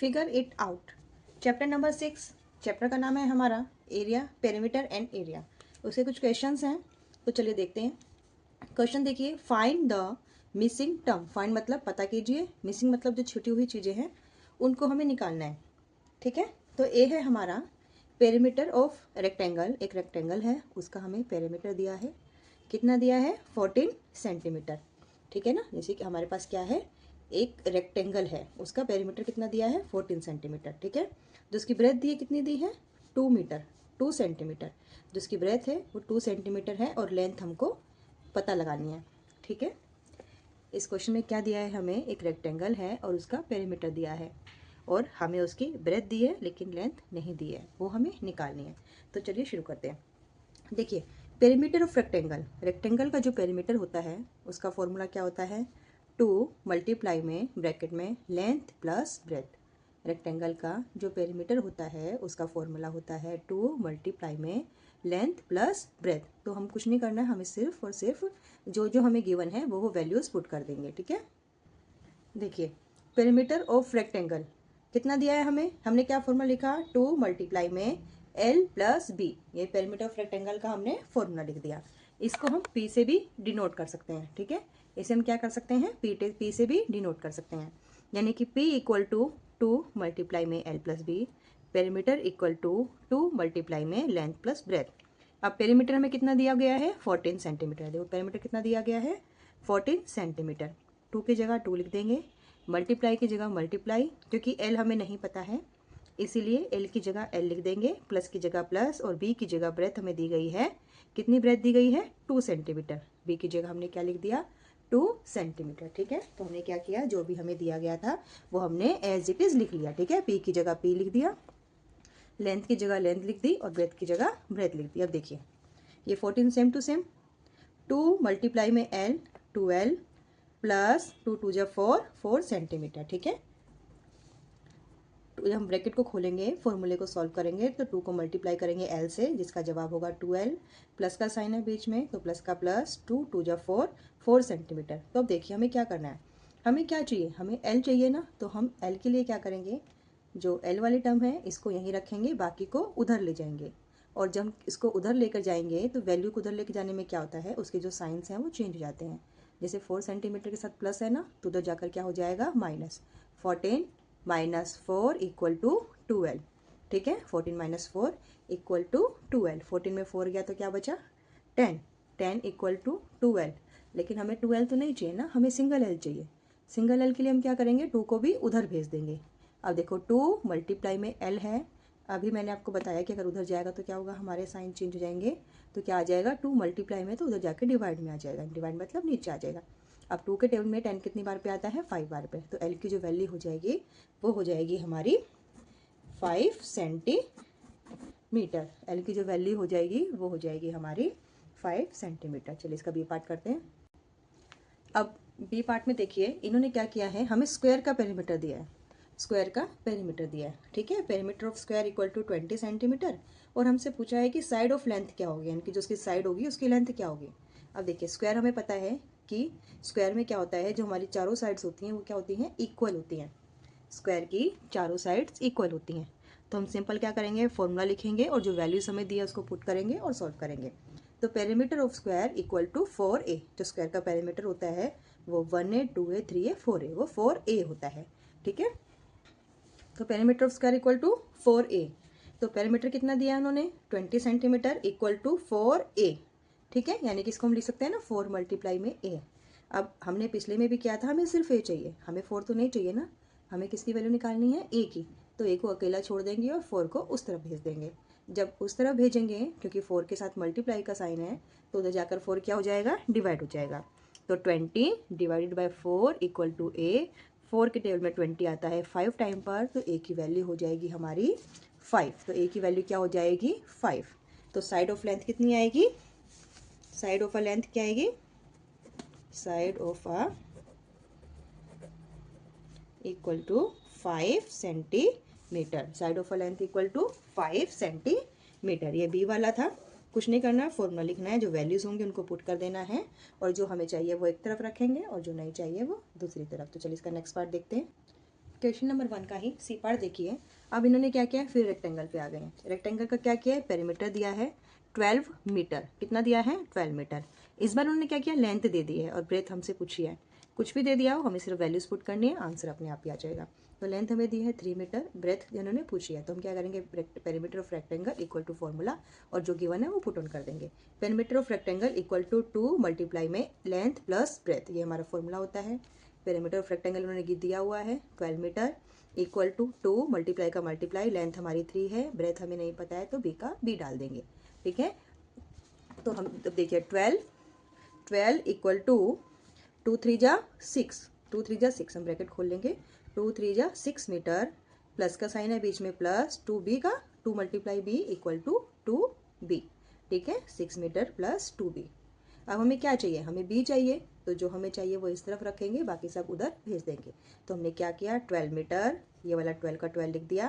Figure it out. Chapter number 6, chapter का नाम है हमारा एरिया, पेरीमीटर एंड एरिया। उसके कुछ क्वेश्चंस हैं, तो चलिए देखते हैं। क्वेश्चन देखिए, find the missing term. Find मतलब पता कीजिए, मिसिंग मतलब जो छूटी हुई चीज़ें हैं उनको हमें निकालना है। ठीक है, तो ए है हमारा पेरीमीटर ऑफ रेक्टेंगल। एक रेक्टेंगल है, उसका हमें पेरीमीटर दिया है। कितना दिया है? 14 सेंटीमीटर। ठीक है ना, जैसे कि हमारे पास क्या है, एक रेक्टेंगल है, उसका पेरीमीटर कितना दिया है? 14 सेंटीमीटर। ठीक है, जो उसकी ब्रेथ दी है कितनी दी है? 2 मीटर, 2 सेंटीमीटर। जो उसकी ब्रेथ है वो 2 सेंटीमीटर है और लेंथ हमको पता लगानी है। ठीक है, इस क्वेश्चन में क्या दिया है हमें? एक रेक्टेंगल है और उसका पेरीमीटर दिया है और हमें उसकी ब्रेथ दी है लेकिन लेंथ नहीं दी है, वो हमें निकालनी है। तो चलिए शुरू करते हैं। देखिए, पेरीमीटर ऑफ रेक्टेंगल, रेक्टेंगल का जो पेरीमीटर होता है उसका फॉर्मूला क्या होता है? 2 मल्टीप्लाई में ब्रैकेट में लेंथ प्लस ब्रेथ। रेक्टेंगल का जो पेरीमीटर होता है उसका फॉर्मूला होता है 2 मल्टीप्लाई में लेंथ प्लस ब्रेथ। तो हम कुछ नहीं करना है, हमें सिर्फ और सिर्फ जो जो हमें गिवन है वो वैल्यूज पुट कर देंगे। ठीक है, देखिए पेरीमीटर ऑफ रेक्टेंगल कितना दिया है हमें? हमने क्या फॉर्मूला लिखा? 2 मल्टीप्लाई में L प्लस बी। ये पेरीमीटर ऑफ रेक्टेंगल का हमने फॉर्मूला लिख दिया। इसको हम P से भी डिनोट कर सकते हैं। ठीक है, इसे हम क्या कर सकते हैं? P से भी डिनोट कर सकते हैं, यानी कि P इक्वल टू 2 मल्टीप्लाई में L plus B, perimeter equal to 2 multiply में लेंथ प्लस ब्रेथ। अब पेरीमीटर हमें कितना दिया गया है? 14 सेंटीमीटर। देखो पेरीमीटर कितना दिया गया है? 14 सेंटीमीटर। 2 की जगह 2 लिख देंगे, मल्टीप्लाई की जगह मल्टीप्लाई, क्योंकि L हमें नहीं पता है इसीलिए L की जगह L लिख देंगे, प्लस की जगह प्लस, और B की जगह ब्रेथ हमें दी गई है। कितनी ब्रेथ दी गई है? 2 सेंटीमीटर। B की जगह हमने क्या लिख दिया? 2 सेंटीमीटर। ठीक है, तो हमने क्या किया, जो भी हमें दिया गया था वो हमने एज इट इज लिख लिया। ठीक है, P की जगह P लिख दिया, लेंथ की जगह लेंथ लिख दी और ब्रेथ की जगह ब्रेथ लिख दी। अब देखिए ये 14 सेम टू सेम, 2 मल्टीप्लाई में L 2L प्लस 2 2 जा 4 सेंटीमीटर। ठीक है, तो हम ब्रैकेट को खोलेंगे, फॉर्मूले को सॉल्व करेंगे तो 2 को मल्टीप्लाई करेंगे L से, जिसका जवाब होगा 2L। प्लस का साइन है बीच में तो प्लस का प्लस, 2 2 जा 4 सेंटीमीटर। तो अब देखिए हमें क्या करना है, हमें क्या चाहिए? हमें L चाहिए ना, तो हम L के लिए क्या करेंगे, जो L वाली टर्म है इसको यहीं रखेंगे, बाकी को उधर ले जाएंगे। और जब इसको उधर लेकर जाएंगे तो वैल्यू को उधर लेकर जाने में क्या होता है, उसके जो साइंस हैं वो चेंज हो जाते हैं। जैसे 4 सेंटीमीटर के साथ प्लस है ना, तो उधर जाकर क्या हो जाएगा? माइनस। 14 minus 4 equal to 12। ठीक है, 14 माइनस 4 इक्वल टू 12। 14 में 4 गया तो क्या बचा? 10। 10 इक्वल टू 12। लेकिन हमें 12 तो नहीं चाहिए ना, हमें सिंगल L चाहिए। सिंगल L के लिए हम क्या करेंगे? 2 को भी उधर भेज देंगे। अब देखो 2 मल्टीप्लाई में L है, अभी मैंने आपको बताया कि अगर उधर जाएगा तो क्या होगा, हमारे साइन चेंज हो जाएंगे। तो क्या आ जाएगा? 2 मल्टीप्लाई में तो उधर जाकर डिवाइड में आ जाएगा, डिवाइड मतलब नीचे आ जाएगा। अब 2 के टेबल में 10 कितनी बार पे आता है? 5 बार पे। तो L की जो वैल्यू हो जाएगी वो हो जाएगी हमारी 5 सेंटीमीटर। L की जो वैल्यू हो जाएगी वो हो जाएगी हमारी 5 सेंटीमीटर। चलिए इसका बी पार्ट करते हैं। अब बी पार्ट में देखिए इन्होंने क्या किया है, हमें स्क्वायर का पेरीमीटर दिया है, स्क्वायर का पेरीमीटर दिया है। ठीक है, perimeter of square equal to 20 centimetre. और हमसे पूछा है कि साइड ऑफ लेंथ क्या होगी, यानी कि जो उसकी साइड होगी उसकी लेंथ क्या होगी। अब देखिए स्क्वायर हमें पता है कि स्क्वायर में क्या होता है, जो हमारी चारों साइड्स होती हैं वो क्या होती हैं? इक्वल होती हैं। स्क्वायर की चारों साइड्स इक्वल होती हैं। तो हम सिंपल क्या करेंगे, फॉर्मूला लिखेंगे और जो वैल्यूज हमें दिया उसको पुट करेंगे और सॉल्व करेंगे। तो perimeter of square equal to 4a। जो स्क्वायर का पेरीमीटर होता है वो 1a 2a 3a 4a, वो 4a होता है। ठीक है, तो perimeter of square equal to 4a। तो पेरीमीटर कितना दिया है उन्होंने? 20 सेंटीमीटर इक्वल टू 4a। ठीक है, यानी कि इसको हम लिख सकते हैं ना 4 मल्टीप्लाई में a। अब हमने पिछले में भी किया था, हमें सिर्फ a चाहिए, हमें 4 तो नहीं चाहिए ना, हमें किसकी वैल्यू निकालनी है? a की। तो a को अकेला छोड़ देंगे और 4 को उस तरफ भेज देंगे। जब उस तरफ भेजेंगे, क्योंकि 4 के साथ मल्टीप्लाई का साइन है, तो उधर जाकर 4 क्या हो जाएगा? डिवाइड हो जाएगा। तो 20 divided by 4 equal to a। 4 के टेबल में 20 आता है 5 टाइम पर, तो a की वैल्यू हो जाएगी हमारी 5। तो a की वैल्यू क्या हो जाएगी? 5। तो साइड ऑफ लेंथ कितनी आएगी? साइड ऑफ अ लेंथ क्या आएगी? Side of a equal to 5 centimetre. Side of a length equal to 5 centimetre. ये बी वाला था, कुछ नहीं करना, फॉर्मूला लिखना है, जो वैल्यूज होंगे उनको पुट कर देना है, और जो हमें चाहिए वो एक तरफ रखेंगे और जो नहीं चाहिए वो दूसरी तरफ। तो चलिए इसका नेक्स्ट पार्ट देखते हैं। क्वेश्चन नंबर 1 का ही सी पार्ट देखिए। अब इन्होंने क्या किया है, फिर रेक्टेंगल पे आ गए हैं। रेक्टेंगल का क्या किया है, पेरीमीटर दिया है 12 मीटर। कितना दिया है, 12 मीटर। इस बार उन्होंने क्या किया, लेंथ दे दी है और ब्रेथ हमसे पूछी है। कुछ भी दे दिया हो, हमें सिर्फ वैल्यूज पुट करनी है, आंसर अपने आप ही आ जाएगा। तो लेंथ हमें दी है 3 मीटर, ब्रेथ इन्होंने पूछी है, तो हम क्या करेंगे, perimeter of rectangle equal to formula और जो गिवन है वो पुट ऑन कर देंगे। Perimeter of rectangle equal to 2 multiply में लेंथ प्लस ब्रेथ, ये हमारा फॉर्मूला होता है। पेरीमीटर ऑफ रेक्टेंगल उन्होंने दिया हुआ है 12 मीटर इक्वल टू 2 मल्टीप्लाई का मल्टीप्लाई, लेंथ हमारी 3 है, ब्रेथ हमें नहीं पता है तो बी का बी डाल देंगे। ठीक है, तो हम अब देखिए 12 इक्वल टू 2 3 जा 6, 2 3 जा 6, हम ब्रैकेट खोल लेंगे, 2 3 जा 6 मीटर, प्लस का साइन है बीच में प्लस 2b का, 2 multiply b equal to 2b। ठीक है, 6 मीटर प्लस 2b। अब हमें क्या चाहिए, हमें b चाहिए, तो जो हमें चाहिए वो इस तरफ रखेंगे, बाकी सब उधर भेज देंगे। तो हमने क्या किया, 12 मीटर, ये वाला 12 का 12 लिख दिया,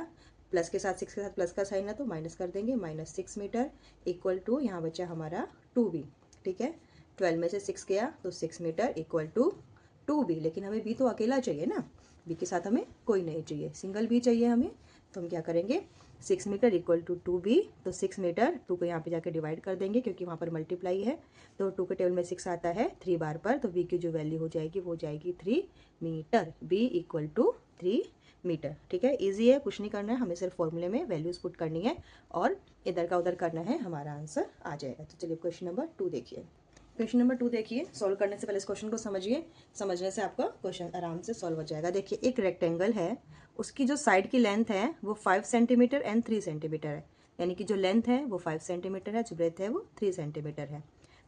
प्लस के साथ 6 के साथ प्लस का साइन है तो माइनस कर देंगे, माइनस 6 मीटर इक्वल टू, यहाँ बचा हमारा 2b। ठीक है, 12 में से 6 गया तो 6 मीटर इक्वल टू 2b। लेकिन हमें b तो अकेला चाहिए ना, b के साथ हमें कोई नहीं चाहिए, सिंगल b चाहिए हमें। तो हम क्या करेंगे, 6 मीटर इक्वल टू 2b, तो 6 मीटर 2 को यहाँ पे जाके डिवाइड कर देंगे क्योंकि वहाँ पर मल्टीप्लाई है, तो 2 के टेबल में 6 आता है 3 बार पर, तो b की जो वैल्यू हो जाएगी वो जाएगी 3 metre, b equal to 3 metre. ठीक है, इजी है, कुछ नहीं करना है, हमें सिर्फ फॉर्मूले में वैल्यूज पुट करनी है और इधर का उधर करना है, हमारा आंसर आ जाएगा। तो चलिए क्वेश्चन नंबर 2 देखिए। क्वेश्चन नंबर 2 देखिए, सॉल्व करने से पहले इस क्वेश्चन को समझिए, समझने से आपका क्वेश्चन आराम से सॉल्व हो जाएगा। देखिए एक रेक्टेंगल है, उसकी जो साइड की लेंथ है वो 5 सेंटीमीटर एंड 3 सेंटीमीटर है, यानी कि जो लेंथ है वो 5 सेंटीमीटर है, जो ब्रेथ है वो 3 सेंटीमीटर है।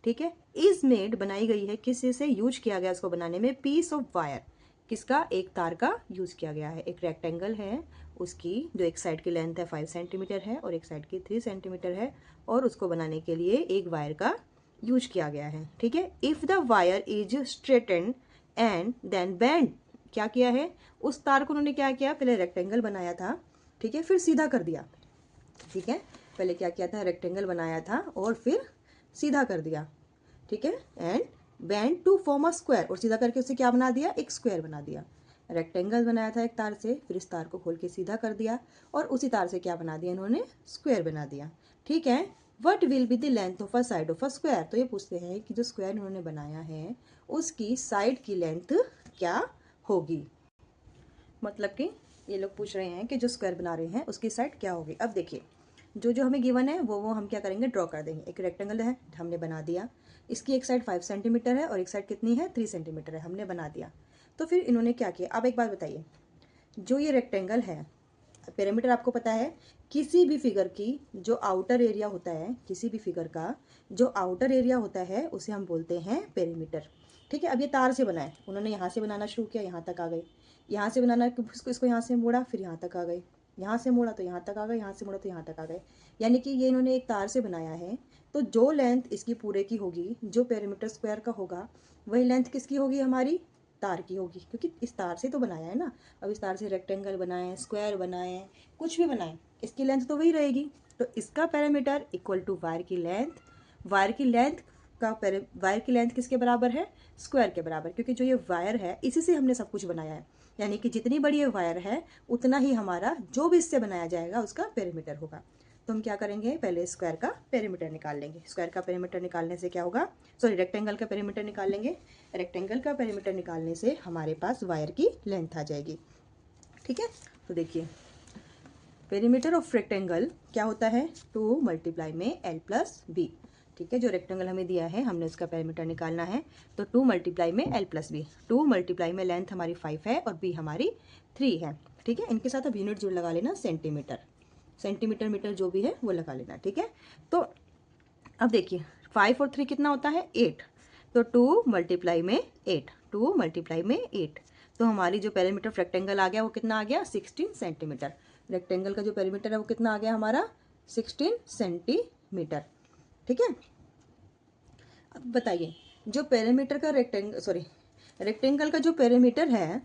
ठीक है, इज मेड बनाई गई है, किसी से यूज किया गया उसको बनाने में, पीस ऑफ वायर, किसका, एक तार का यूज किया गया है। एक रेक्टेंगल है, उसकी जो एक साइड की लेंथ है 5 सेंटीमीटर है और एक साइड की 3 सेंटीमीटर है, और उसको बनाने के लिए एक वायर का यूज किया गया है। ठीक है, if the wire is straightened and then bend, क्या किया है, उस तार को उन्होंने क्या किया, पहले रेक्टेंगल बनाया था, ठीक है, फिर सीधा कर दिया। ठीक है, पहले क्या किया था, रेक्टेंगल बनाया था और फिर सीधा कर दिया। ठीक है, and bend to form a square, और सीधा करके उससे क्या बना दिया, एक स्क्वायर बना दिया। रेक्टेंगल बनाया था एक तार से, फिर इस तार को खोल के सीधा कर दिया और उसी तार से क्या बना दिया इन्होंने, स्क्वायर बना दिया। ठीक है, what will be the length of a side of a square, तो ये पूछते हैं कि जो स्क्वायर इन्होंने बनाया है उसकी साइड की लेंथ क्या होगी। मतलब कि ये लोग पूछ रहे हैं कि जो स्क्वायर बना रहे हैं उसकी साइड क्या होगी। अब देखिए जो जो हमें गिवन है वो हम क्या करेंगे, ड्रॉ कर देंगे। एक रेक्टेंगल है, हमने बना दिया, इसकी एक साइड 5 सेंटीमीटर है और एक साइड कितनी है, 3 सेंटीमीटर है, हमने बना दिया। तो फिर इन्होंने क्या किया, अब एक बात बताइए, जो ये रेक्टेंगल है, पेरीमीटर आपको पता है, किसी भी फिगर की जो आउटर एरिया होता है, किसी भी फिगर का जो आउटर एरिया होता है उसे हम बोलते हैं पेरीमीटर। ठीक है, अब ये तार से बना है, उन्होंने यहाँ से बनाना शुरू किया, यहाँ तक आ गए, यहाँ से बनाना इसको यहाँ से मोड़ा, फिर यहाँ तक आ गए, यहाँ से मोड़ा तो यहाँ तक आ गए, यहाँ से मोड़ा तो यहाँ तक आ गए, यानी कि ये इन्होंने एक तार से बनाया है। तो जो लेंथ इसकी पूरे की होगी, जो पेरीमीटर स्क्वायर का होगा, वही लेंथ किसकी होगी, हमारी तार की होगी, क्योंकि इस तार से तो बनाया है ना। अब इस तार से रेक्टेंगल बनाए, स्क्वायर बनाए, कुछ भी बनाए, इसकी लेंथ तो वही रहेगी। तो इसका पैरामीटर इक्वल टू वायर की लेंथ, वायर की लेंथ वायर की लेंथ किसके बराबर है, स्क्वायर के बराबर, क्योंकि जो ये वायर है इसी से हमने सब कुछ बनाया है, यानी कि जितनी बड़ी ये वायर है उतना ही हमारा जो भी इससे बनाया जाएगा उसका पेरीमीटर होगा। तो हम क्या करेंगे, पहले स्क्वायर का पेरीमीटर निकाल लेंगे। स्क्वायर का पेरीमीटर निकालने से क्या होगा, सॉरी रेक्टेंगल का पेरीमीटर निकाल लेंगे। रेक्टेंगल का पेरीमीटर निकालने से हमारे पास वायर की लेंथ आ जाएगी। ठीक है, तो देखिए पेरीमीटर ऑफ रेक्टेंगल क्या होता है, 2 मल्टीप्लाई में l प्लस बी। ठीक है, जो रेक्टेंगल हमें दिया है हमने उसका पेरीमीटर निकालना है, तो 2 मल्टीप्लाई में l प्लस बी। 2 मल्टीप्लाई में लेंथ हमारी 5 है और b हमारी 3 है। ठीक है, इनके साथ अब यूनिट जोड़ लगा लेना, सेंटीमीटर, सेंटीमीटर मीटर जो भी है वो लगा लेना। ठीक है, तो अब देखिए 5 और 3 कितना होता है, 8, तो 2 मल्टीप्लाई में 8, 2 मल्टीप्लाई में 8, तो हमारी जो पेरीमीटर ऑफ रेक्टेंगल आ गया वो कितना आ गया, 16 सेंटीमीटर। रेक्टेंगल का जो पेरीमीटर है वो कितना आ गया हमारा, 16 सेंटीमीटर। ठीक है, अब बताइए जो पेरीमीटर का रेक्टेंगल का जो पेरीमीटर है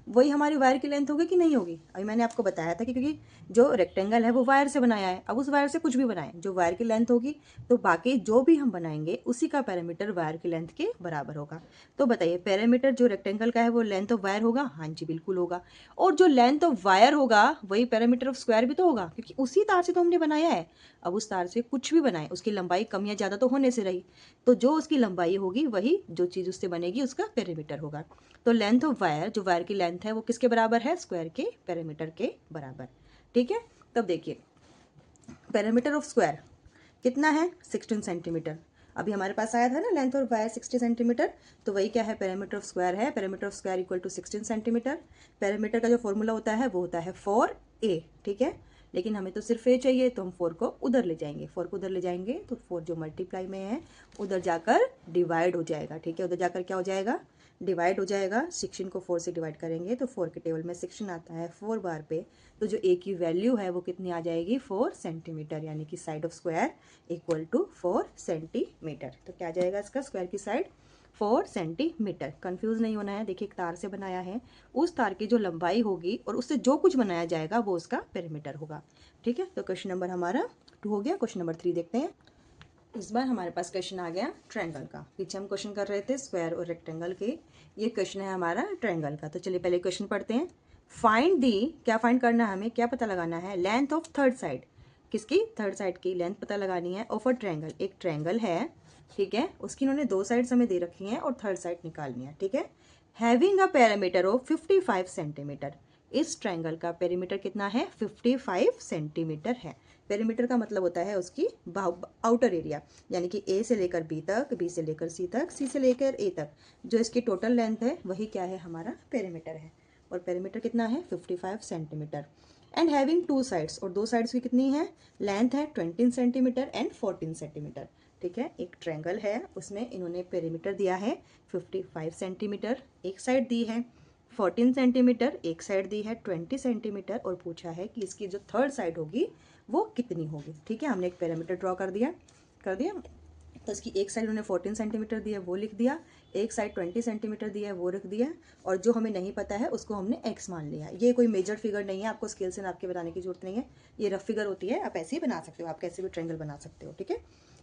वही हमारी वायर की लेंथ होगी कि नहीं होगी? अभी मैंने आपको बताया था कि क्योंकि जो रेक्टेंगल है वो वायर से बनाया है, अब उस वायर से कुछ भी बनाएं, जो वायर की लेंथ होगी तो बाकी जो भी हम बनाएंगे उसी का पैरामीटर वायर की लेंथ के बराबर होगा। तो बताइए पैरामीटर जो रेक्टेंगल का है वो लेंथ ऑफ वायर होगा? हाँ जी बिल्कुल होगा। और जो लेंथ ऑफ वायर होगा वही पैरामीटर ऑफ स्क्वायर भी तो होगा, क्योंकि उसी तार से तो हमने बनाया है। अब उस तार से कुछ भी बनाए उसकी लंबाई कम या ज़्यादा तो होने से रही, तो जो उसकी लंबाई होगी वही जो चीज़ उससे बनेगी उसका पैरामीटर होगा। तो लेंथ ऑफ वायर, जो वायर की लेंथ है वो किसके बराबर है? स्क्वायर के पैरामीटर के बराबर। ठीक है, तब देखिए पैरामीटर ऑफ स्क्वायर कितना है? 16 सेंटीमीटर। अभी हमारे पास आया था ना लेंथ ऑफ वायर 60 सेंटीमीटर, तो वही क्या है? पैरामीटर ऑफ स्क्वायर है। Parameter of square equal to 16 centimetre. Parameter का जो फॉर्मूला होता है वो होता है 4a। ठीक है, लेकिन हमें तो सिर्फ a चाहिए, तो हम 4 को उधर ले जाएंगे। 4 को उधर ले जाएंगे तो 4 जो मल्टीप्लाई में है उधर जाकर डिवाइड हो जाएगा। ठीक है, उधर जाकर क्या हो जाएगा? डिवाइड हो जाएगा। 16 को 4 से डिवाइड करेंगे तो 4 के टेबल में 16 आता है 4 बार पे, तो जो a की वैल्यू है वो कितनी आ जाएगी? 4 सेंटीमीटर, यानी कि side of square equal to 4 centimetre. तो क्या आ जाएगा इसका? स्क्वायर की साइड 4 सेंटीमीटर। कंफ्यूज नहीं होना है। देखिए एक तार से बनाया है, उस तार की जो लंबाई होगी और उससे जो कुछ बनाया जाएगा वो उसका पैरामीटर होगा। ठीक है, तो क्वेश्चन नंबर हमारा 2 हो गया। क्वेश्चन नंबर 3 देखते हैं। इस बार हमारे पास क्वेश्चन आ गया ट्रायंगल का। पीछे हम क्वेश्चन कर रहे थे स्क्वायर और रेक्टेंगल के, ये क्वेश्चन है हमारा ट्रायंगल का। तो चलिए पहले क्वेश्चन पढ़ते हैं। फाइंड दी, क्या फाइंड करना है हमें? क्या पता लगाना है? Length of third side. किसकी? थर्ड साइड की लेंथ पता लगानी है ऑफ अ ट्रायंगल। एक ट्रायंगल है, ठीक है, उसकी इन्होंने 2 साइड्स हमें दे रखी हैं और थर्ड साइड निकालनी है। ठीक है, having a parameter of 55 centimetre. इस ट्रायंगल का पेरीमीटर कितना है? 55 सेंटीमीटर है। पेरीमीटर का मतलब होता है उसकी आउटर एरिया, यानी कि ए से लेकर बी तक, बी से लेकर सी तक, सी से लेकर ए तक, जो इसकी टोटल लेंथ है वही क्या है? हमारा पेरीमीटर है। और पेरीमीटर कितना है? 55 सेंटीमीटर। एंड हैविंग 2 साइड्स, और 2 साइड्स की कितनी है? लेंथ है 20 सेंटीमीटर एंड 14 सेंटीमीटर। ठीक है, एक ट्रायंगल है, उसमें इन्होंने पेरीमीटर दिया है 55 सेंटीमीटर, एक साइड दी है 14 सेंटीमीटर, एक साइड दी है 20 सेंटीमीटर, और पूछा है कि इसकी जो थर्ड साइड होगी वो कितनी होगी। ठीक है, हमने एक पैरामीटर ड्रॉ कर दिया तो इसकी एक साइड उन्होंने 14 सेंटीमीटर दी है वो लिख दिया, एक साइड 20 सेंटीमीटर दी है वो रख दिया, और जो हमें नहीं पता है उसको हमने x मान लिया। ये कोई मेजर फिगर नहीं है, आपको स्केल से नाप के बनाने की जरूरत नहीं है, ये रफ फिगर होती है, आप ऐसे ही बना सकते हो, आप कैसे भी ट्रायंगल बना सकते हो। ठीक है,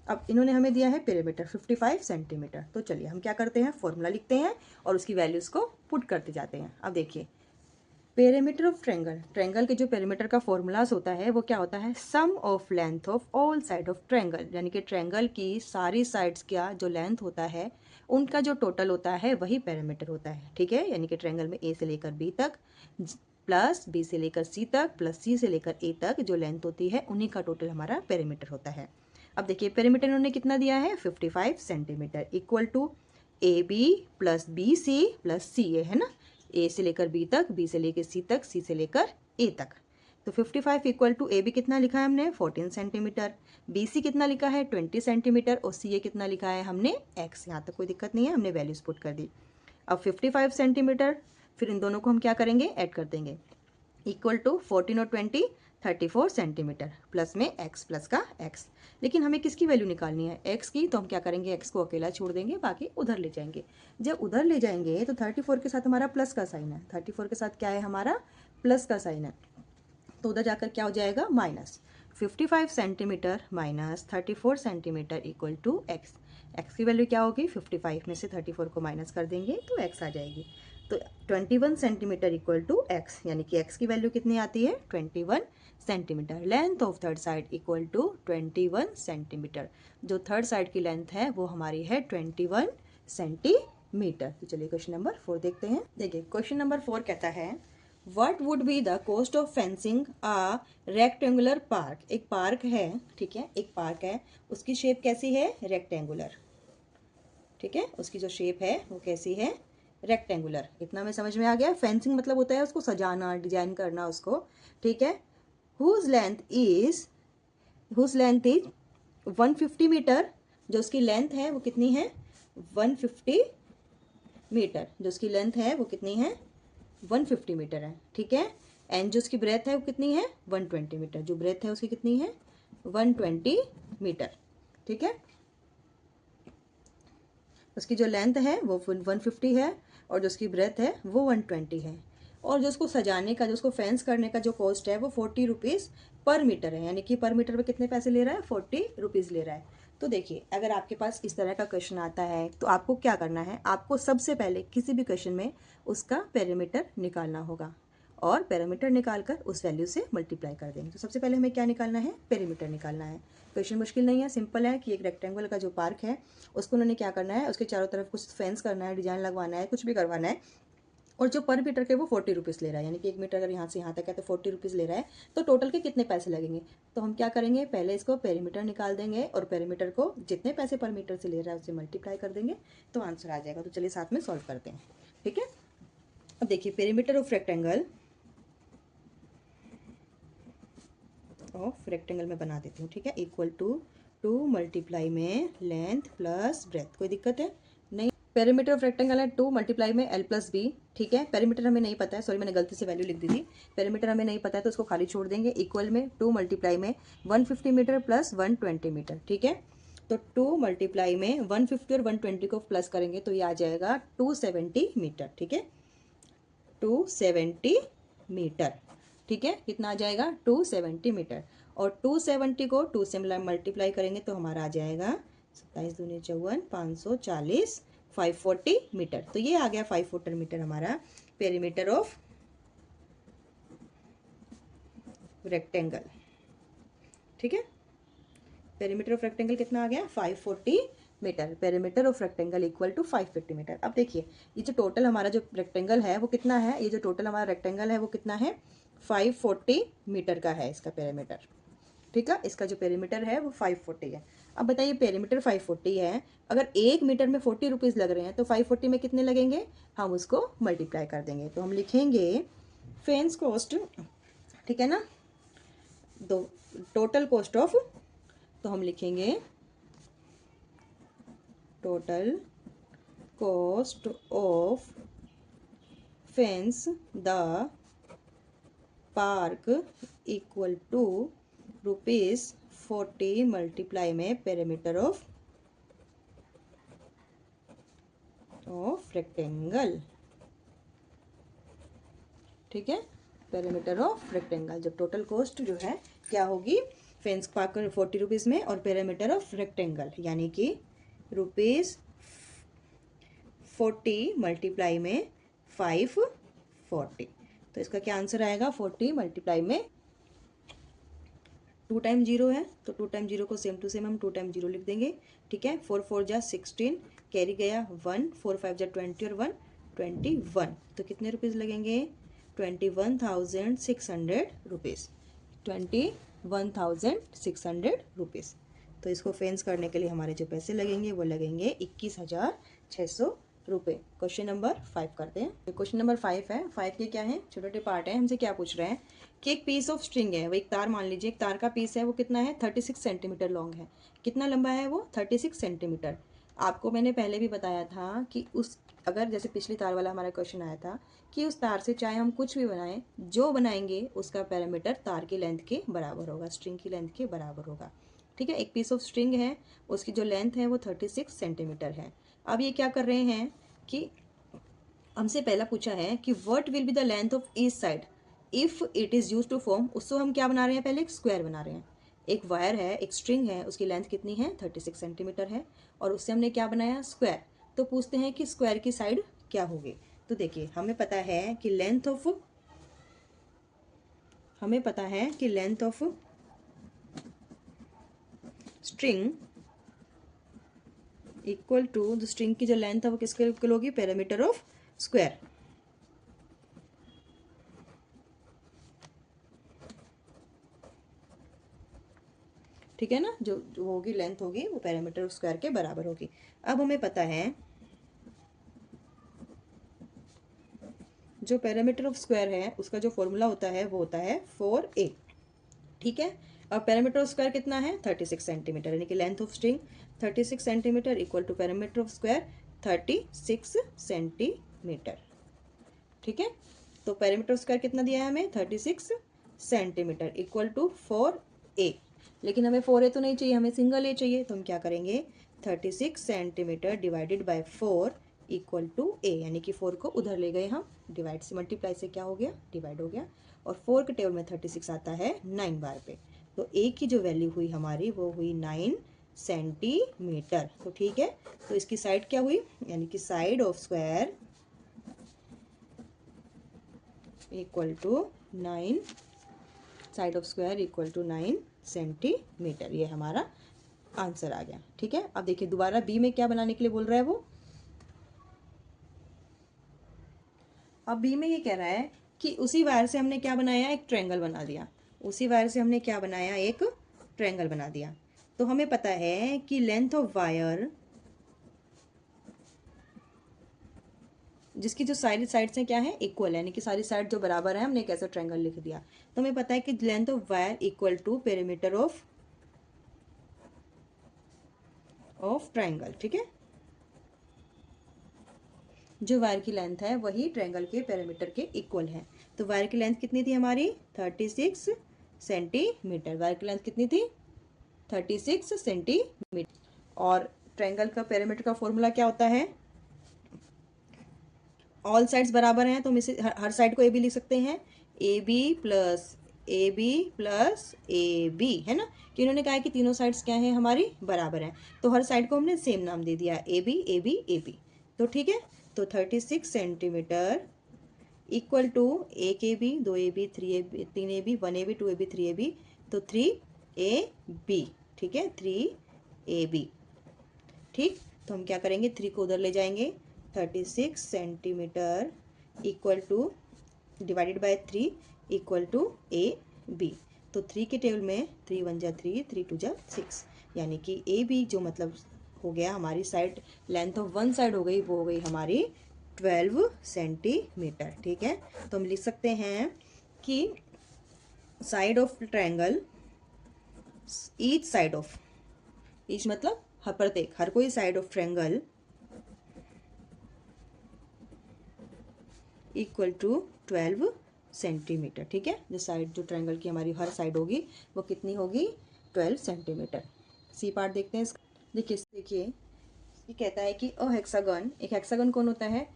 अब इन्होंने हमें दिया है पेरीमीटर 55 सेंटीमीटर, तो चलिए हम क्या करते हैं? फॉर्मूला लिखते हैं और उसकी वैल्यूज़ को पुट करते जाते हैं। अब देखिए पेरीमीटर ऑफ ट्रायंगल, ट्रायंगल के जो पेरीमीटर का फॉर्मूलाज होता है वो क्या होता है? Sum of length of all side of triangle, यानी कि ट्रायंगल की सारी साइड्स का जो लेंथ होता है उनका जो टोटल होता है वही पेरीमीटर होता है। ठीक है, यानी कि ट्रायंगल में ए से लेकर बी तक प्लस बी से लेकर सी तक प्लस सी से लेकर ए तक जो लेंथ होती है उन्हीं का टोटल हमारा पेरीमीटर होता है। अब देखिए पेरीमीटर इन्होंने कितना दिया है? 55 centimetre equal to A B plus B C plus C A, है ना, ए से लेकर बी तक, बी से लेकर सी तक, सी से लेकर ए तक। तो 55 इक्वल टू ए बी कितना लिखा है हमने? 14 सेंटीमीटर, बी सी कितना लिखा है? 20 सेंटीमीटर, और सी ए कितना लिखा है हमने? x। यहाँ तक कोई दिक्कत नहीं है, हमने वैल्यूज पुट कर दी। अब 55 सेंटीमीटर, फिर इन दोनों को हम क्या करेंगे? ऐड कर देंगे, इक्वल टू 14 और 20 34 सेंटीमीटर, प्लस में x प्लस का x। लेकिन हमें किसकी वैल्यू निकालनी है? x की, तो हम क्या करेंगे? x को अकेला छोड़ देंगे, बाकी उधर ले जाएंगे। जब उधर ले जाएंगे तो 34 के साथ हमारा प्लस का साइन है, 34 के साथ क्या है? हमारा प्लस का साइन है, तो उधर जाकर क्या हो जाएगा? Minus 55 centimetre minus 34 centimetre equal to x। x की वैल्यू क्या होगी? 55 में से 34 को माइनस कर देंगे तो x आ जाएगी। तो 21 सेंटीमीटर इक्वल टू x, यानी कि x की वैल्यू कितनी आती है? 21 centimetre. Length of third side equal to 21 centimetre. जो थर्ड साइड की लेंथ है वो हमारी है 21 सेंटीमीटर। तो चलिए क्वेश्चन नंबर 4 देखते हैं। देखिए क्वेश्चन नंबर 4 कहता है what would be the cost of fencing a rectangular park. एक पार्क है, ठीक है, एक पार्क है, उसकी शेप कैसी है? रेक्टेंगुलर। ठीक है, उसकी जो शेप है वो कैसी है? रेक्टेंगुलर। इतना में समझ में आ गया। फेंसिंग मतलब होता है उसको सजाना, डिजाइन करना उसको। ठीक है, हुज लेंथ इज 150 मीटर। जो उसकी लेंथ है वो कितनी है? 150 मीटर। जो उसकी लेंथ है वो कितनी है? 150 मीटर है। ठीक है, एंड जो उसकी ब्रेथ है वो कितनी है? 120 मीटर। जो ब्रेथ है उसकी कितनी है? 120 मीटर। ठीक है, उसकी जो लेंथ है वो 150 है और जो उसकी ब्रेथ है वो 120 है। और जो उसको सजाने का, जो उसको फेंस करने का जो कॉस्ट है वो 40 रुपीज़ पर मीटर है, यानी कि पर मीटर पे कितने पैसे ले रहा है, 40 रुपीज़ ले रहा है। तो देखिए अगर आपके पास इस तरह का क्वेश्चन आता है तो आपको क्या करना है, आपको सबसे पहले किसी भी क्वेश्चन में उसका पेरीमीटर निकालना होगा और पेरीमीटर निकालकर उस वैल्यू से मल्टीप्लाई कर देंगे। तो सबसे पहले हमें क्या निकालना है, पेरीमीटर निकालना है। क्वेश्चन मुश्किल नहीं है, सिंपल है कि एक रेक्टेंगल का जो पार्क है उसको उन्होंने क्या करना है, उसके चारों तरफ कुछ फेंस करना है, डिजाइन लगवाना है, कुछ भी करवाना है, और जो पर मीटर के वो 40 रुपीज़ ले रहा है, यानी कि 1 मीटर अगर यहाँ से यहाँ तक है तो 40 रुपीज़ ले रहा है। तो टोटल के कितने पैसे लगेंगे, तो हम क्या करेंगे, पहले इसको पेरीमीटर निकाल देंगे और पेरीमीटर को जितने पैसे पर मीटर से ले रहा है उससे मल्टीप्लाई कर देंगे तो आंसर आ जाएगा। तो चलिए साथ में सॉल्व करते हैं, ठीक है। अब देखिए पेरीमीटर ऑफ रेक्टेंगल में बना देती हूँ, ठीक है, इक्वल टू 2 मल्टीप्लाई में लेंथ प्लस ब्रेथ। कोई दिक्कत है नहीं। पेरीमीटर ऑफ रेक्टेंगल है 2 मल्टीप्लाई में एल प्लस बी, ठीक है। पेरीमीटर हमें नहीं पता है, सॉरी मैंने गलती से वैल्यू लिख दी थी। पेरीमीटर हमें नहीं पता है तो उसको खाली छोड़ देंगे। इक्वल में 2 मल्टीप्लाई में 150 मीटर प्लस 120 मीटर, ठीक है। तो 2 मल्टीप्लाई में 150 और 120 को प्लस करेंगे तो ये आ जाएगा 270 मीटर, ठीक है, 270 मीटर, ठीक है। कितना आ जाएगा, 270 मीटर। और 270 को 2 से मल्टीप्लाई करेंगे तो हमारा आ जाएगा 27 दूनी 54, 540, 540 मीटर। तो ये आ गया 540 मीटर हमारा पेरीमीटर ऑफ रेक्टेंगल, ठीक है। पेरीमीटर ऑफ रेक्टेंगल कितना आ गया, 540 metre. Perimeter of rectangle equal to 550 metre. अब देखिए ये जो टोटल हमारा जो रेक्टेंगल है वो कितना है, ये जो टोटल हमारा रेक्टेंगल है वो कितना है, 540 मीटर का है इसका पेरीमीटर, ठीक है। इसका जो पेरीमीटर है वो 540 है। अब बताइए पेरीमीटर 540 है, अगर 1 मीटर में 40 रुपीज़ लग रहे हैं तो 540 में कितने लगेंगे, हम उसको मल्टीप्लाई कर देंगे। तो हम लिखेंगे फेंस कॉस्ट, ठीक है ना, दो टोटल कॉस्ट ऑफ, तो हम लिखेंगे total cost of fence the park equal to ₹40 multiply में पेरीमीटर ऑफ रेक्टेंगल, ठीक है। पेरीमीटर ऑफ रेक्टेंगल, जब टोटल कॉस्ट जो है क्या होगी, फेंस पार्क 40 रुपीज़ में और पेरीमीटर ऑफ रेक्टेंगल यानी कि ₹40 मल्टीप्लाई में 540। तो इसका क्या आंसर आएगा, 40 मल्टीप्लाई में 2 टाइम 0 है तो 2 टाइम 0 को सेम टू सेम हम 2 टाइम 0 लिख देंगे, ठीक है। 4 4 जा 16, कैरी गया 1, 4 5 जा 20 और 1 21, तो कितने रुपीज़ लगेंगे, 21,600 रुपीज़, 21,600 रुपीज़। तो इसको फेंस करने के लिए हमारे जो पैसे लगेंगे वो लगेंगे 21,600 रुपये। क्वेश्चन नंबर 5 करते हैं। क्वेश्चन नंबर 5 है, 5 के क्या है, छोटे छोटे पार्ट है। हमसे क्या पूछ रहे हैं कि एक पीस ऑफ स्ट्रिंग है, वो एक तार मान लीजिए, एक तार का पीस है, वो कितना है, 36 सेंटीमीटर लॉन्ग है। कितना लंबा है वो, 36 सेंटीमीटर। आपको मैंने पहले भी बताया था कि उस, अगर जैसे पिछली तार वाला हमारा क्वेश्चन आया था कि उस तार से चाहे हम कुछ भी बनाएं, जो बनाएंगे उसका पैरामीटर तार की लेंथ के बराबर होगा, स्ट्रिंग की लेंथ के बराबर होगा, ठीक है। एक पीस ऑफ स्ट्रिंग है, उसकी जो लेंथ है वो 36 सेंटीमीटर है। अब ये क्या कर रहे हैं कि हमसे पहला पूछा है कि what will be the length of each side if it is use to form, उसको हम क्या बना रहे हैं, पहले एक स्क्वायर बना रहे हैं। एक वायर है, एक स्ट्रिंग है, उसकी लेंथ कितनी है, 36 सेंटीमीटर है, और उससे हमने क्या बनाया, स्क्वायर। तो पूछते हैं कि स्क्वायर की साइड क्या होगी। तो देखिए हमें पता है कि length of string equal to, the string की जो लेंथ है वो किसके इक्वल होगी, पैरामीटर ऑफ स्क्वायर, ठीक है ना। जो होगी लेंथ होगी वो पैरामीटर ऑफ स्क्वायर के बराबर होगी। अब हमें पता है जो पैरामीटर ऑफ स्क्वायर है उसका जो फॉर्मूला होता है वो होता है 4a, ठीक है। और पैरामीटर ऑफ स्क्वायर कितना है, 36 सेंटीमीटर, यानी कि length of string 36 centimetre equal to parameter of square 36 centimetre, ठीक है। तो पैरामीटर ऑफ स्क्वायर कितना दिया है हमें, 36 सेंटीमीटर इक्वल टू 4a। लेकिन हमें 4a तो नहीं चाहिए, हमें सिंगल a चाहिए। तो हम क्या करेंगे, 36 centimetre divided by 4 equal to A, यानी कि 4 को उधर ले गए हम, डिवाइड से मल्टीप्लाई से क्या हो गया, डिवाइड हो गया। और 4 के टेबल में 36 आता है 9 बार पे, तो ए की जो वैल्यू हुई हमारी वो हुई 9 सेंटीमीटर। तो ठीक है, तो इसकी साइड क्या हुई, यानी कि side of square equal to 9, side of square equal to 9 centimetre, ये हमारा आंसर आ गया। ठीक है, अब देखिए दोबारा बी में क्या बनाने के लिए बोल रहा है वो। अब बी में ये कह रहा है कि उसी वायर से हमने क्या बनाया, एक ट्रायंगल बना दिया। उसी वायर से हमने क्या बनाया, एक ट्रायंगल बना दिया। तो हमें पता है कि लेंथ ऑफ वायर, जिसकी जो सारी साइड्स हैं क्या है, इक्वल है, यानी कि सारी साइड जो बराबर है, हमने एक ऐसा ट्रायंगल लिख दिया। तो हमें पता है कि length of wire equal to perimeter of triangle. ठीक है, जो वायर की लेंथ है वही ट्रायंगल के पेरीमीटर के इक्वल है। तो वायर की लेंथ कितनी थी हमारी, 36 सेंटीमीटर। वायर की लेंथ कितनी थी, 36 सेंटीमीटर। और ट्रायंगल का पेरीमीटर का फॉर्मूला क्या होता है, ऑल साइड्स बराबर हैं तो हम इसे हर साइड को ए बी लिख सकते हैं, A B plus A B plus A B, है ना, कि इन्होंने कहा है कि तीनों साइड्स क्या हैं हमारी, बराबर हैं। तो हर साइड को हमने सेम नाम दे दिया, A B A B A B. तो ठीक है, तो 36 सेंटीमीटर इक्वल टू एक ए बी, दो A B, three A B, तीन A B, one A B, two A B, three A B, तो 3 AB। ठीक है, 3 AB। ठीक, तो हम क्या करेंगे, 3 को उधर ले जाएंगे, 36 centimetre equal to divided by 3 equal to AB। तो 3 के टेबल में 3 1 जा 3, 3 2 जा 6, यानी कि AB जो मतलब हो गया हमारी side, length of one side हो गई, वो हो गई हमारी 12 सेंटीमीटर। ठीक है, तो हम लिख सकते हैं कि side of triangle, each side of, each मतलब हर प्रत्येक, हर कोई side of triangle equal to 12 centimetre. ठीक है, जो साइड, जो ट्रायंगल की हमारी हर साइड होगी वो कितनी होगी, 12 सेंटीमीटर। सी पार्ट देखते हैं। देखिए ये कहता है कि अ हेक्सागन, एक हेक्सागन कौन होता है,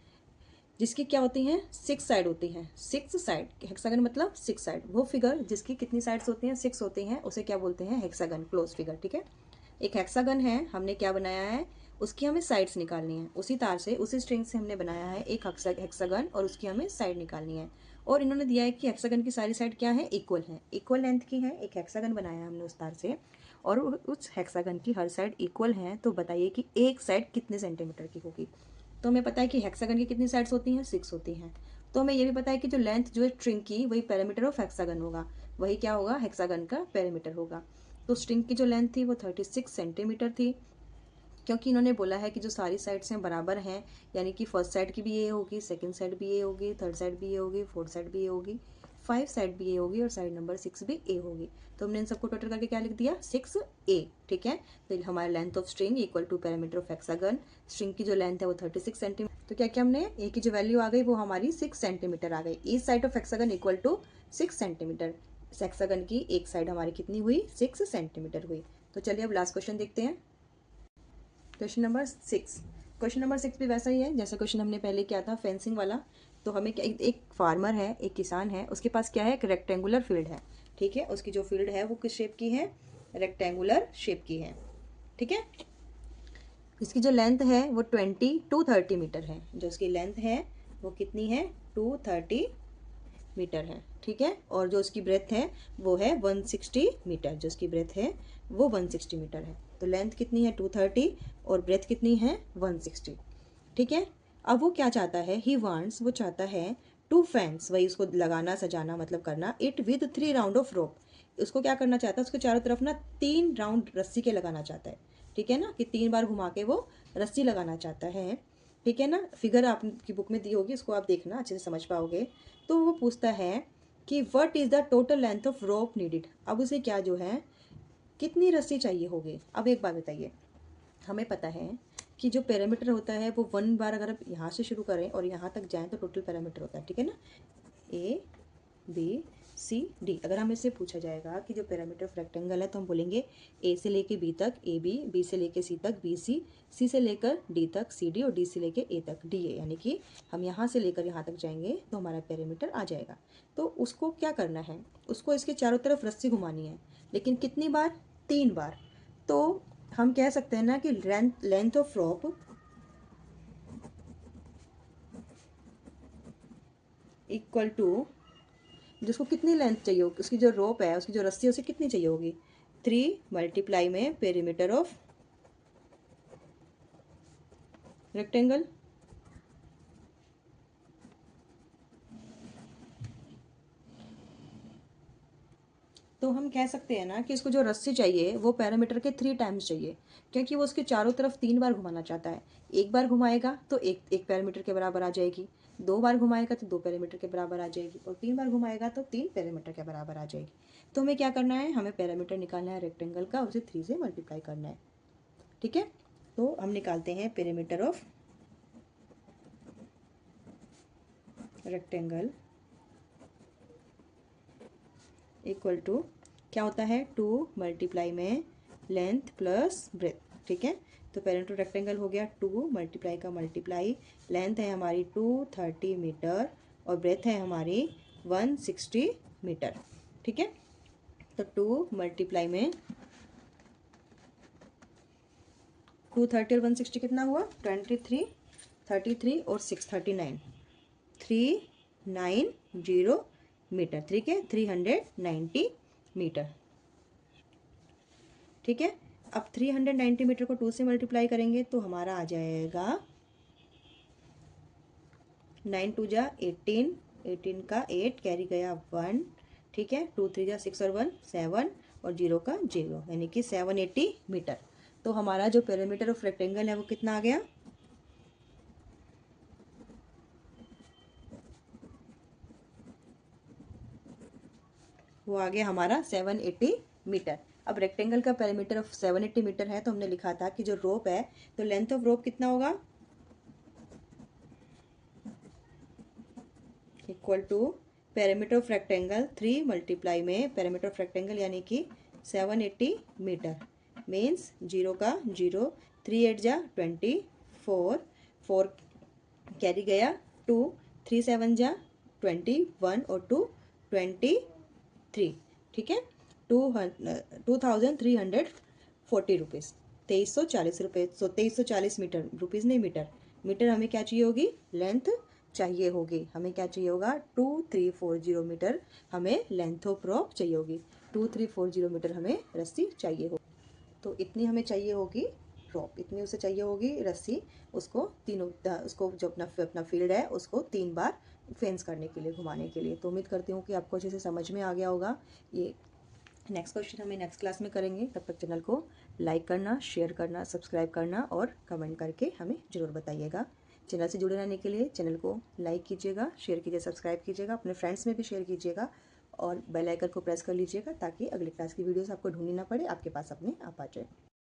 जिसकी क्या होती हैं, 6 साइड होती हैं, 6 साइड, हेक्सागन मतलब 6 साइड। वो फिगर जिसकी कितनी साइड्स होती हैं, 6 होती हैं, उसे क्या बोलते हैं, हेक्सागन, क्लोज फिगर। ठीक है, एक हेक्सागन है, हमने क्या बनाया है, उसकी हमें साइड्स निकालनी है। उसी तार से, उसी स्ट्रिंग से हमने बनाया है एक हेक्सागन, और उसकी हमें साइड निकालनी है। और इन्होंने दिया है कि हेक्सागन की सारी साइड क्या है, इक्वल है, इक्वल लेंथ की है। एक हेक्सागन बनाया हमने उस तार से, और उस हेक्सागन की हर साइड इक्वल है। तो बताइए कि एक साइड कितने सेंटीमीटर की होगी। तो हमें पता है कि हेक्सागन की कितनी साइड्स होती हैं, 6 होती हैं। तो हमें ये भी पता है कि जो लेंथ जो है स्ट्रिंग की, वही पेरीमीटर ऑफ हेक्सागन होगा, वही क्या होगा, हेक्सागन का पेरीमीटर होगा। तो स्ट्रिंग की जो लेंथ थी वो 36 सेंटीमीटर थी, क्योंकि इन्होंने बोला है कि जो सारी साइड्स हैं बराबर हैं, यानी कि फर्स्ट साइड की भी ये होगी, सेकंड साइड भी ये होगी, थर्ड साइड भी ये होगी, फोर्थ साइड भी ये होगी, 5 साइड भी ये होगी, और साइड नंबर 6 भी ए होगी। तो हमने इन सबको टोटल करके क्या लिख दिया, 6A। ठीक है, तो हमारा length of string equal to perimeter of hexagon, string की जो लेंथ है वो 36 सेंटीमीटर। तो क्या क्या हमने, ए की जो वैल्यू आ गई वो हमारी 6 सेंटीमीटर आ गई। Each side of hexagon equal to 6 centimetre. Hexagon की एक साइड हमारी कितनी हुई, 6 सेंटीमीटर हुई। तो चलिए अब लास्ट क्वेश्चन देखते हैं, क्वेश्चन नंबर 6। क्वेश्चन नंबर 6 भी वैसा ही है जैसा क्वेश्चन हमने पहले किया था, फेंसिंग वाला। तो हमें क्या, एक फार्मर है, एक किसान है, उसके पास क्या है, एक रेक्टेंगुलर फील्ड है। ठीक है, उसकी जो फील्ड है वो किस शेप की है, रेक्टेंगुलर शेप की है। ठीक है, इसकी जो लेंथ है वो 20 to 30 मीटर है। जो उसकी लेंथ है वो कितनी है, 230 मीटर है। ठीक है, और जो उसकी ब्रेथ है वो है 160 मीटर। जो उसकी ब्रेथ है वो 160 मीटर है। तो लेंथ कितनी है, 230, और ब्रेथ कितनी है, 160। ठीक है, अब वो क्या चाहता है, ही वांट्स, वो चाहता है टू फैंस, वही उसको लगाना, सजाना, मतलब करना, it with 3 round of rope. उसको क्या करना चाहता है, उसके चारों तरफ ना 3 राउंड रस्सी के लगाना चाहता है। ठीक है ना, कि 3 बार घुमा के वो रस्सी लगाना चाहता है। ठीक है ना, फिगर आपकी बुक में दी होगी, उसको आप देखना, अच्छे से समझ पाओगे। तो वो पूछता है कि what is the total length of rope needed. अब उसे क्या जो है, कितनी रस्सी चाहिए होगी। अब एक बात बताइए, हमें पता है कि जो पैरामीटर होता है वो 1 बार अगर आप यहाँ से शुरू करें और यहाँ तक जाएं तो टोटल पैरामीटर होता है। ठीक है ना, A B सी डी। अगर हमें से पूछा जाएगा कि जो पैरामीटर ऑफ रेक्टेंगल है तो हम बोलेंगे ए से लेके बी तक ए बी, बी से लेके सी तक बी सी, सी से लेकर डी तक सी डी और डी से लेके ए तक डी ए। यानी कि हम यहाँ से लेकर यहाँ तक जाएंगे तो हमारा पैरामीटर आ जाएगा। तो उसको क्या करना है, उसको इसके चारों तरफ रस्सी घुमानी है, लेकिन कितनी बार? 3 बार। तो हम कह सकते हैं ना कि length of rope equal to, जिसको कितनी लेंथ चाहिए होगी, उसकी जो रोप है, उसकी जो रस्सी है, उसे कितनी चाहिए होगी? 3 मल्टीप्लाई में पेरीमीटर ऑफ रेक्टेंगल। तो हम कह सकते हैं ना कि इसको जो रस्सी चाहिए वो पैरामीटर के 3 टाइम्स चाहिए, क्योंकि वो उसके चारों तरफ 3 बार घुमाना चाहता है। एक बार घुमाएगा तो एक पैरामीटर के बराबर आ जाएगी, 2 बार घुमाएगा तो 2 पैरामीटर के बराबर आ जाएगी, और 3 बार घुमाएगा तो 3 पैरामीटर के बराबर आ जाएगी। तो हमें क्या करना है, हमें पैरामीटर निकालना है रेक्टेंगल का, उसे 3 से मल्टीप्लाई करना है। ठीक है, तो हम निकालते हैं parameter of rectangle equal to क्या होता है, 2 मल्टीप्लाई में लेंथ प्लस ब्रेथ। ठीक है, तो पैरामीटर रेक्टेंगल हो गया 2 मल्टीप्लाई का मल्टीप्लाई, लेंथ है हमारी 230 मीटर और ब्रेथ है हमारी 160 मीटर। ठीक है, तो 2 मल्टीप्लाई में 230 और 160 कितना हुआ? 23, 33 और 6 39, 390 मीटर। ठीक है, 390 मीटर। ठीक है, अब 390 मीटर को 2 से मल्टीप्लाई करेंगे तो हमारा आ जाएगा 9 2 जा 18, 18 का 8 कैरी गया 1। ठीक है, 2 3 जा 6 और 1 7 और 0 का 0, यानी कि 780 मीटर। तो हमारा जो पैरामीटर ऑफ रेक्टेंगल है वो कितना आ गया? वो आ गया हमारा 780 मीटर। अब रेक्टेंगल का पैरामीटर ऑफ 780 मीटर है, तो हमने लिखा था कि जो रोप है, तो लेंथ ऑफ रोप कितना होगा? Equal to parameter of rectangle 3 multiply में पैरामीटर ऑफ रेक्टेंगल यानी कि 780 मीटर, मीन्स 0 का 0, 3 8 जा 24, 4 कैरी गया 2, 3 7 जा 21 और 2 23। ठीक है, 2340 रुपीज़, 2340 रुपये। 2340 मीटर, रुपीज़ नहीं मीटर। मीटर हमें क्या चाहिए होगी? लेंथ चाहिए होगी। हमें क्या चाहिए होगा? 2340 मीटर हमें लेंथ ऑफ रोप चाहिए होगी। 2340 मीटर हमें रस्सी चाहिए होगी। तो इतनी हमें चाहिए होगी रोप, इतनी उसे चाहिए होगी रस्सी, उसको जो अपना फील्ड है उसको 3 बार फेंस करने के लिए, घुमाने के लिए। तो उम्मीद करती हूँ कि आपको अच्छे से समझ में आ गया होगा। ये नेक्स्ट क्वेश्चन हमें नेक्स्ट क्लास में करेंगे। तब तक चैनल को लाइक करना, शेयर करना, सब्सक्राइब करना और कमेंट करके हमें ज़रूर बताइएगा। चैनल से जुड़े रहने के लिए चैनल को लाइक कीजिएगा, शेयर कीजिए, सब्सक्राइब कीजिएगा, अपने फ्रेंड्स में भी शेयर कीजिएगा और बेल आइकन को प्रेस कर लीजिएगा ताकि अगली क्लास की वीडियोस आपको ढूंढनी ना पड़े, आपके पास अपने आप आ जाए।